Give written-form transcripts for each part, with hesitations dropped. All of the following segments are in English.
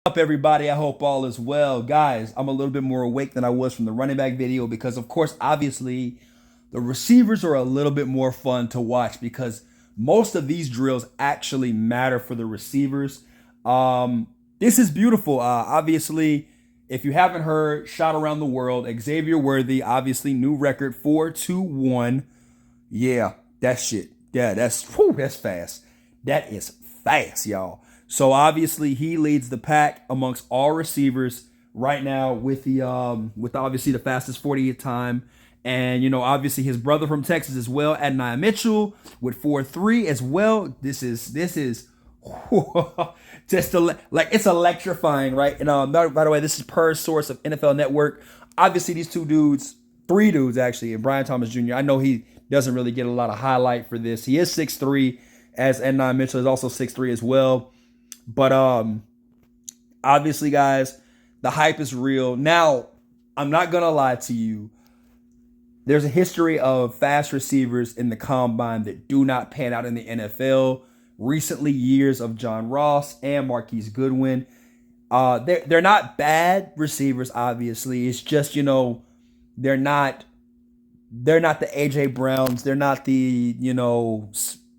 Up, everybody? I hope all is well. Guys, I'm a little bit more awake than I was from the running back video because, of course, obviously, the receivers are a little bit more fun to watch because most of these drills actually matter for the receivers. This is beautiful. Obviously, if you haven't heard, shot around the world, Xavier Worthy, obviously, new record 4.21. Yeah, that shit. Yeah, that's fast. That is fast, y'all. So obviously he leads the pack amongst all receivers right now with obviously the fastest 40th time. And obviously his brother from Texas as well, Adonai Mitchell, with 4.3 as well. This is just like it's electrifying, right? And by the way, this is per source of NFL Network. Obviously, these three dudes actually, and Brian Thomas Jr. I know he doesn't really get a lot of highlight for this. He is 6'3", as Adonai Mitchell is also 6'3" as well. But obviously, guys, the hype is real. Now, I'm not gonna lie to you. There's a history of fast receivers in the combine that do not pan out in the NFL. Recently, years of John Ross and Marquise Goodwin. They're not bad receivers. Obviously, it's just they're not the AJ Browns. They're not the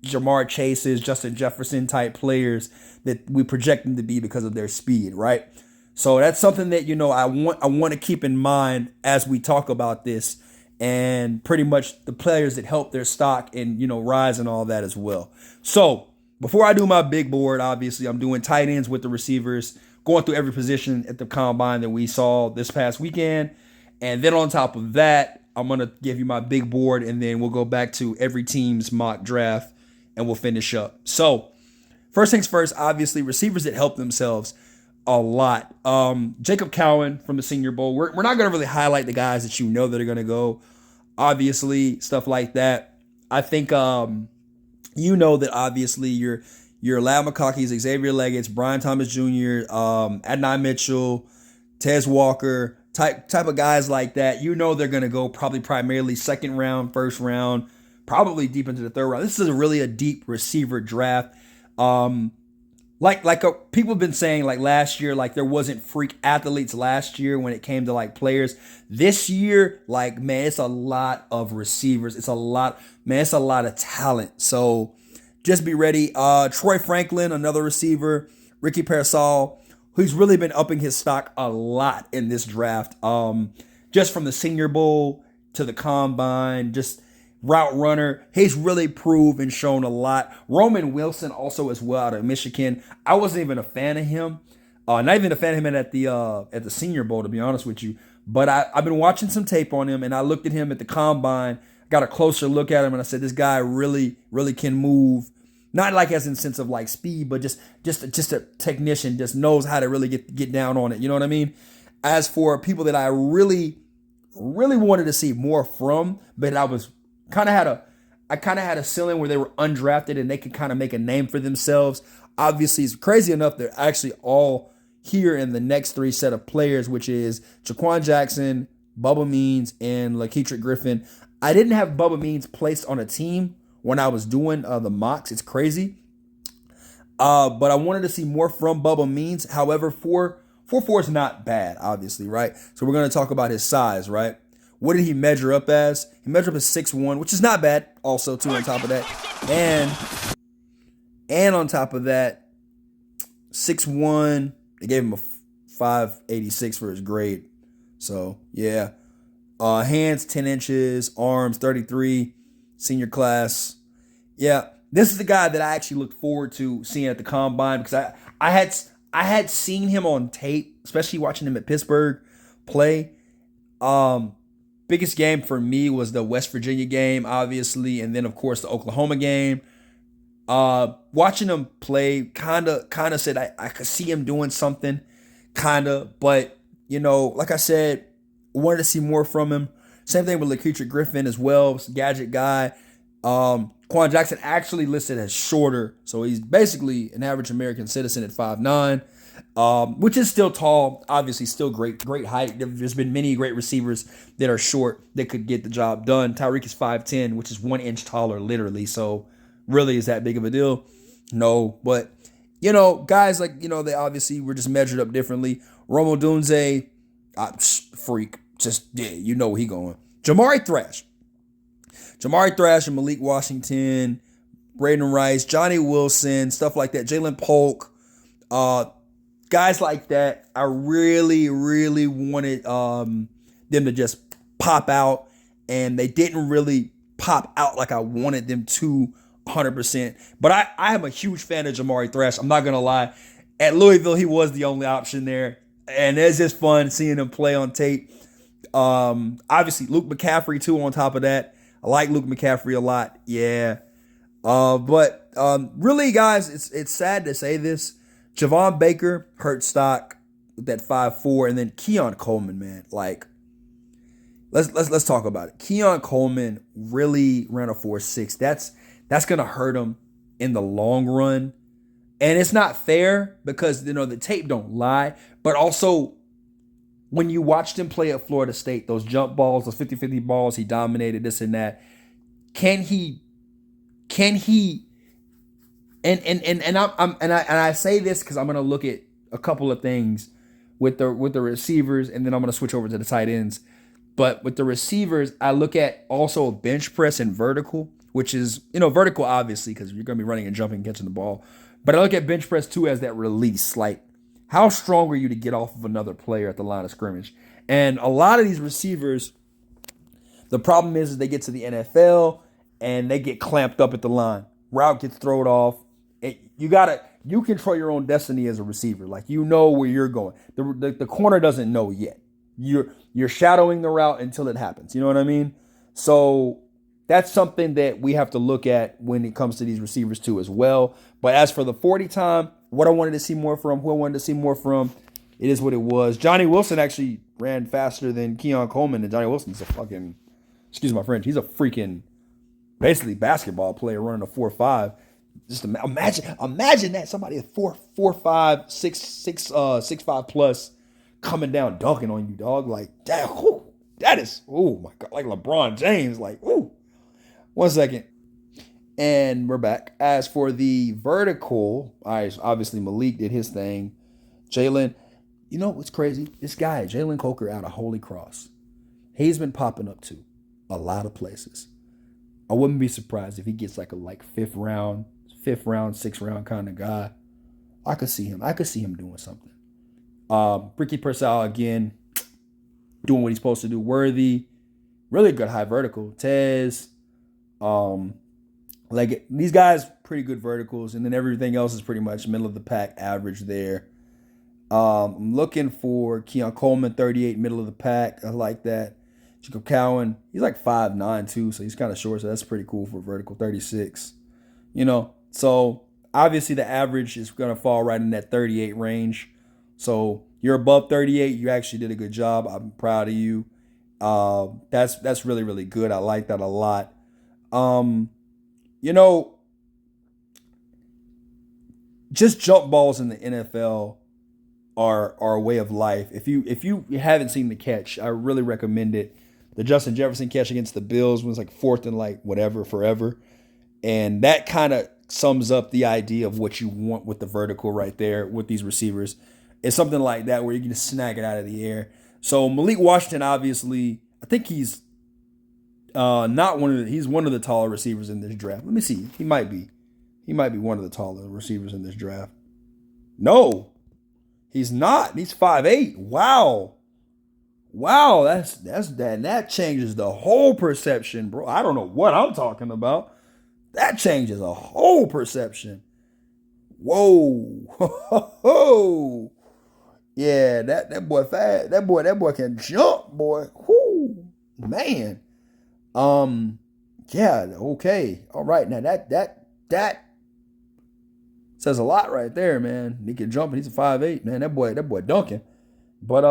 Jamar Chases, Justin Jefferson type players that we project them to be because of their speed, right? So that's something that I want to keep in mind as we talk about this, and pretty much the players that help their stock and rise and all that as well. So before I do my big board, obviously I'm doing tight ends with the receivers, going through every position at the combine that we saw this past weekend, and then on top of that, I'm gonna give you my big board, and then we'll go back to every team's mock draft, and we'll finish up. So first things first, obviously receivers that help themselves a lot. Jacob Cowan from the Senior Bowl. We're not going to really highlight the guys that that are going to go. Obviously, stuff like that. I think that obviously your Lab McConkey, Xavier Leggett's, Brian Thomas Jr., Adonai Mitchell, Tez Walker, type of guys like that. They're going to go probably primarily second round, first round, probably deep into the third round. This is really a deep receiver draft. People have been saying like last year, like there wasn't freak athletes last year when it came to like players. This year, like man, it's a lot of receivers. It's a lot of talent. So just be ready. Troy Franklin, another receiver. Ricky Pearsall, who's really been upping his stock a lot in this draft. Just from the Senior Bowl to the Combine, just route runner. He's really proved and shown a lot. Roman Wilson also as well out of Michigan. I wasn't even a fan of him. Not even a fan of him at the Senior Bowl, to be honest with you. But I've been watching some tape on him, and I looked at him at the Combine, got a closer look at him, and I said, this guy really, really can move. Not like as in sense of like speed, but just a technician, just knows how to really get down on it. You know what I mean? As for people that I really, really wanted to see more from, but I kind of had a ceiling where they were undrafted and they could kind of make a name for themselves. Obviously, it's crazy enough they're actually all here in the next three set of players, which is Jaquan Jackson, Bubba Means, and Lakeitra Griffin. I didn't have Bubba Means placed on a team when I was doing the mocks. It's crazy. But I wanted to see more from Bubba Means. However, 4.4 is not bad, obviously, right? So we're going to talk about his size, right? What did he measure up as? He measured up as 6'1", which is not bad. Also, too, on top of that. And on top of that, 6'1", they gave him a 5.86 for his grade. So, yeah. Hands, 10 inches. Arms, 33. Senior class. Yeah. This is the guy that I actually looked forward to seeing at the Combine because I had seen him on tape, especially watching him at Pittsburgh play. Biggest game for me was the West Virginia game, obviously, and then of course the Oklahoma game. Watching him play, kind of said I could see him doing something, but like I said, wanted to see more from him. Same thing with Lakeitra Griffin as well, gadget guy. Quan Jackson actually listed as shorter, so he's basically an average American citizen at 5'9". Which is still tall, obviously still great height. There's been many great receivers that are short that could get the job done. Tyreek is 5'10", which is 1 inch taller, literally. So really, is that big of a deal? No, but Guys like, they obviously were just measured up differently. Rome Odunze, freak. Just, yeah, where he going. Jamari Thrash and Malik Washington, Braden Rice, Johnny Wilson, stuff like that. Jalen Polk, guys like that. I really, really wanted them to just pop out, and they didn't really pop out like I wanted them to 100%. But I am a huge fan of Jamari Thrash. I'm not going to lie. At Louisville, he was the only option there. And it's just fun seeing him play on tape. Obviously, Luke McCaffrey, too, on top of that. I like Luke McCaffrey a lot. Yeah. But really, guys, it's sad to say this. Javon Baker hurt stock with that 5'4", and then Keon Coleman, man. Like, let's talk about it. Keon Coleman really ran a 4.6. That's gonna hurt him in the long run. And it's not fair because, the tape don't lie. But also, when you watched him play at Florida State, those jump balls, those 50-50 balls, he dominated this and that. Can he and I say this because I'm gonna look at a couple of things with the receivers, and then I'm gonna switch over to the tight ends. But with the receivers, I look at also bench press and vertical, which is, vertical obviously because you're gonna be running and jumping and catching the ball. But I look at bench press too as that release. Like, how strong are you to get off of another player at the line of scrimmage? And a lot of these receivers, the problem is they get to the NFL and they get clamped up at the line. Route gets thrown off. You control your own destiny as a receiver. Like, where you're going. The corner doesn't know yet. You're shadowing the route until it happens. You know what I mean? So that's something that we have to look at when it comes to these receivers too as well. But as for the 40 time, what I wanted to see more from, who I wanted to see more from, it is what it was. Johnny Wilson actually ran faster than Keon Coleman, and Johnny Wilson's a fucking, excuse my French, he's a freaking basically basketball player running a 4.5. Just imagine that somebody at 4.5, 6'5" plus coming down dunking on you, dog. Like, damn, that is, oh my God, like LeBron James. Like, ooh. 1 second. And we're back. As for the vertical, obviously Malik did his thing. Jalen, what's crazy? This guy, Jalen Coker out of Holy Cross, he's been popping up to a lot of places. I wouldn't be surprised if he gets like a fifth round, sixth round kind of guy. I could see him doing something. Ricky Pearsall again, doing what he's supposed to do. Worthy, really good high vertical. Tez, like these guys, pretty good verticals, and then everything else is pretty much middle of the pack, average there. I'm looking for Keon Coleman, 38, middle of the pack. I like that. Jacob Cowan, he's like 5'9" too, so he's kind of short, so that's pretty cool for vertical, 36. So obviously the average is going to fall right in that 38 range. So you're above 38, you actually did a good job. I'm proud of you. That's really, really good. I like that a lot. Just jump balls in the NFL are a way of life. If you haven't seen the catch, I really recommend it. The Justin Jefferson catch against the Bills was like fourth and forever. And that kind of sums up the idea of what you want with the vertical right there with these receivers. It's something like that where you can just snag it out of the air. So Malik Washington, obviously, I think he's he's one of the taller receivers in this draft. Let me see. He might be one of the taller receivers in this draft. No, he's not. He's 5'8". Wow, that changes the whole perception, bro. I don't know what I'm talking about. That changes a whole perception. Whoa. Yeah, that boy fast. That boy can jump, boy. Whoo, man. Yeah, okay. All right. Now that says a lot right there, man. He can jump and he's a 5'8", man. That boy dunking. But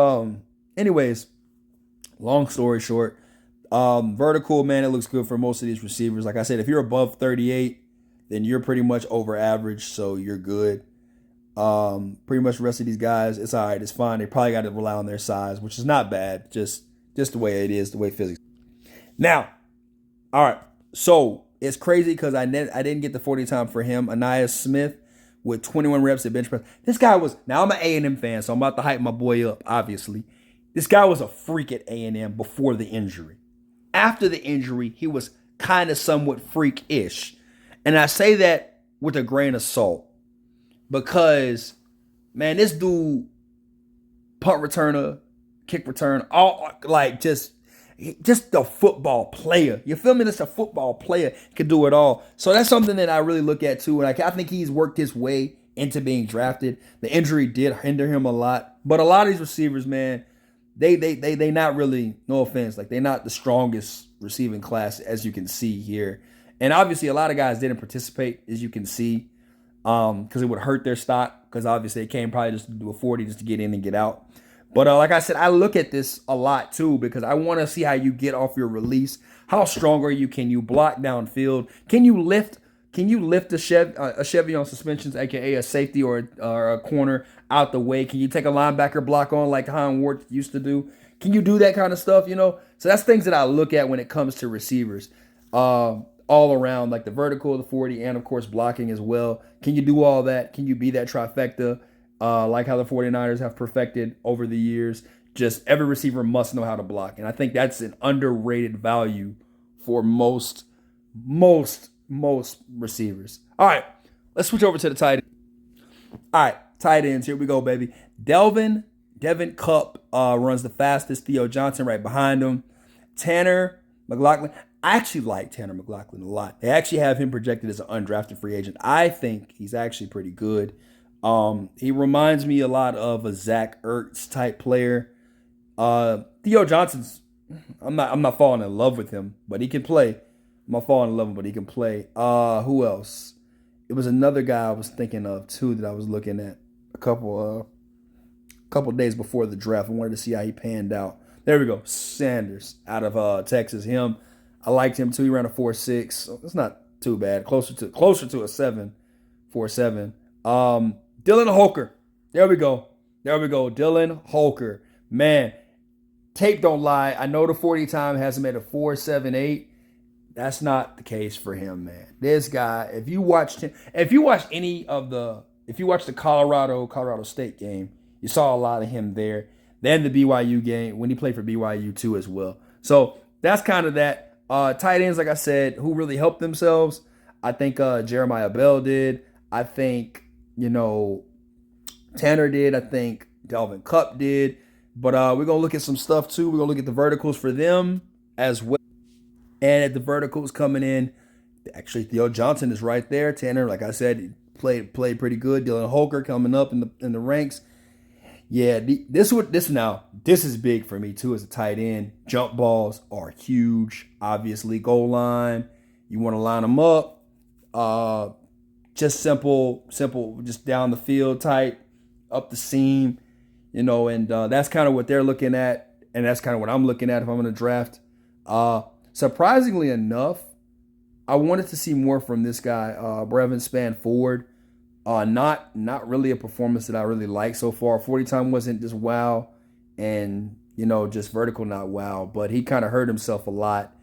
anyways, long story short, vertical, man, it looks good for most of these receivers. Like I said, if you're above 38, then you're pretty much over average, so you're good. Pretty much the rest of these guys, it's all right, it's fine. They probably got to rely on their size, which is not bad. Just the way it is, the way physics. Now, all right, so it's crazy because I didn't get the 40 time for him. Aniyah Smith with 21 reps at bench press. This guy was, now I'm an A&M fan, so I'm about to hype my boy up, obviously. This guy was a freak at A&M before the injury. After the injury, he was kind of somewhat freak-ish. And I say that with a grain of salt because, man, this dude, punt returner, kick return, all like just a football player. You feel me? Just a football player can do it all. So that's something that I really look at too. And I think he's worked his way into being drafted. The injury did hinder him a lot, but a lot of these receivers, man, they not really, no offense, like they're not the strongest receiving class as you can see here. And obviously a lot of guys didn't participate, as you can see, because it would hurt their stock, because obviously they came probably just to do a 40 just to get in and get out. But like I said, I look at this a lot too because I want to see how you get off your release. How strong are you? Can you block downfield? Can you lift a Chevy on suspensions, aka a safety or a corner out the way? Can you take a linebacker block on like Han Ward used to do? Can you do that kind of stuff? So that's things that I look at when it comes to receivers, all around, like the vertical, the 40, and of course blocking as well. Can you do all that? Can you be that trifecta? Like how the 49ers have perfected over the years. Just every receiver must know how to block. And I think that's an underrated value for most receivers. All right, let's switch over to the tight end. All right, tight ends. Here we go, baby. Devin Cup runs the fastest. Theo Johnson right behind him. Tanner McLachlan. I actually like Tanner McLachlan a lot. They actually have him projected as an undrafted free agent. I think he's actually pretty good. He reminds me a lot of a Zach Ertz type player. Theo Johnson's, I'm not falling in love with him, but he can play. I'm not falling in love with him, but he can play. Who else? It was another guy I was thinking of too that I was looking at a couple days before the draft. I wanted to see how he panned out. There we go. Sanders out of Texas. Him, I liked him too. He ran a 4.6. So it's not too bad. Closer to a 7.47. Dylan Holker. There we go. Dylan Holker. Man, tape don't lie. I know the 40 time has him at a 4.78. That's not the case for him, man. This guy, if you watch the Colorado State game, you saw a lot of him there. Then the BYU game when he played for BYU too as well. So that's kind of that. Tight ends, like I said, who really helped themselves. I think Jeremiah Bell did. I think, Tanner did. I think Delvin Cup did. But we're going to look at some stuff too. We're going to look at the verticals for them as well. And at the verticals coming in, actually Theo Johnson is right there. Tanner, like I said, played pretty good. Dylan Holker coming up in the ranks. Yeah, this is big for me too as a tight end. Jump balls are huge. Obviously, goal line. You want to line them up. Just simple, just down the field type, up the seam, and that's kind of what they're looking at, and that's kind of what I'm looking at if I'm going to draft. Surprisingly enough, I wanted to see more from this guy, Brevin Spann-Ford. Not really a performance that I really like so far. 40 time wasn't just wow, and just vertical not wow, but he kind of hurt himself a lot.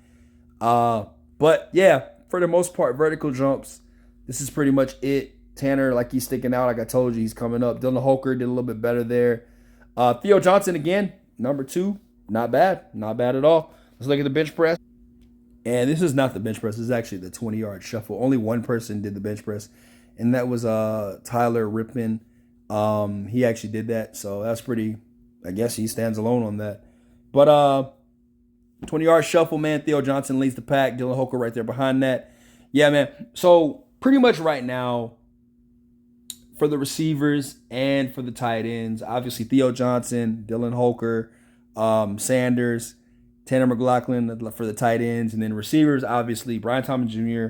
But yeah, for the most part, vertical jumps. This is pretty much it. Tanner, like he's sticking out. Like I told you, he's coming up. Dylan Holker did a little bit better there. Theo Johnson again, number 2, not bad at all. Let's look at the bench press. And this is not the bench press. This is actually the 20-yard shuffle. Only one person did the bench press, and that was Tyler Ripman. He actually did that, so that's pretty. I guess he stands alone on that. But 20-yard shuffle, man. Theo Johnson leads the pack. Dylan Holker right there behind that. Yeah, man. So pretty much right now, for the receivers and for the tight ends, obviously Theo Johnson, Dylan Holker, Sanders, Tanner McLachlan for the tight ends, and then receivers, obviously Brian Thomas Jr.,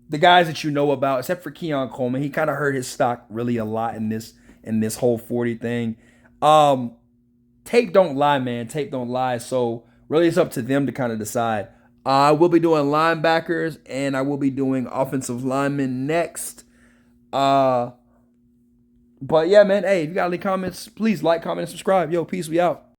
the guys that you know about, except for Keon Coleman. He kind of hurt his stock really a lot in this whole 40 thing. Tape don't lie, man. Tape don't lie. So really it's up to them to kind of decide. I will be doing linebackers, and I will be doing offensive linemen next. But yeah, man, hey, if you got any comments, please like, comment, and subscribe. Yo, peace, we out.